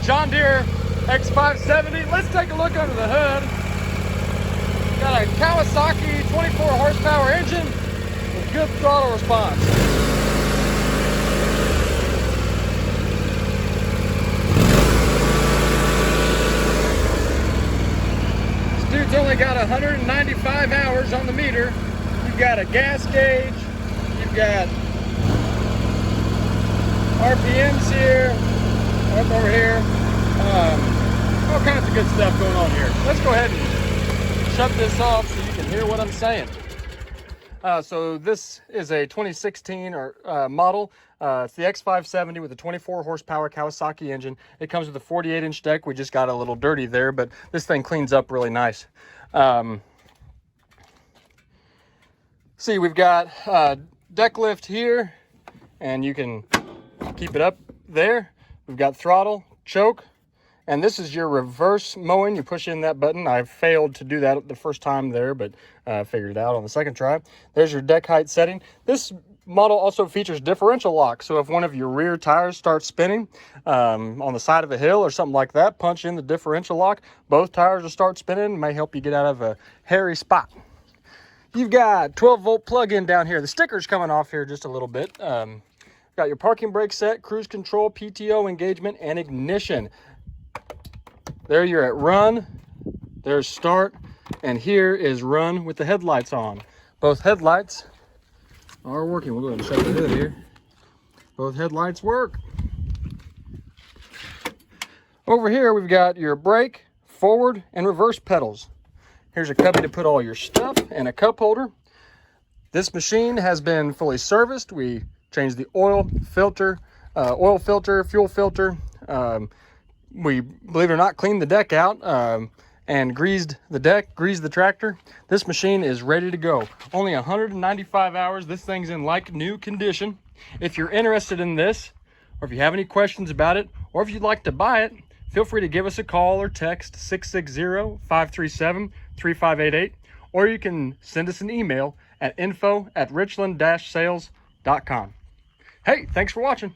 John Deere X570. Let's take a look under the hood. Got a Kawasaki 24 horsepower engine with good throttle response. This dude's only got 195 hours on the meter. You've got a gas gauge, you've got RPMs here, up over here, all kinds of good stuff going on here. Let's go ahead and shut this off so you can hear what I'm saying. So this is a 2016 model. It's the X570 with a 24 horsepower Kawasaki engine. It comes with a 48-inch deck. We just got a little dirty there, but this thing cleans up really nice. See, we've got deck lift here, and you can keep it up there. We've got throttle, choke, and this is your reverse mowing. You push in that button. I failed to do that the first time there, but figured it out on the second try. There's your deck height setting. This model also features differential lock, so if one of your rear tires starts spinning on the side of a hill or something like that, punch in the differential lock. Both tires will start spinning. It may help you get out of a hairy spot. You've got 12-volt plug-in down here. The sticker's coming off here just a little bit. Got your parking brake set, cruise control, PTO, engagement, and ignition. There you're at run. There's start. And here is run with the headlights on. Both headlights are working. We'll go ahead and shut the hood here. Both headlights work. Over here, we've got your brake, forward, and reverse pedals. Here's a cubby to put all your stuff and a cup holder. This machine has been fully serviced. We changed the oil filter, fuel filter. We, believe it or not, cleaned the deck out and greased the deck, greased the tractor. This machine is ready to go. Only 195 hours. This thing's in like new condition. If you're interested in this, or if you have any questions about it, or if you'd like to buy it, feel free to give us a call or text 660-537-3588, or you can send us an email at info@richland-sales.com. Hey, thanks for watching.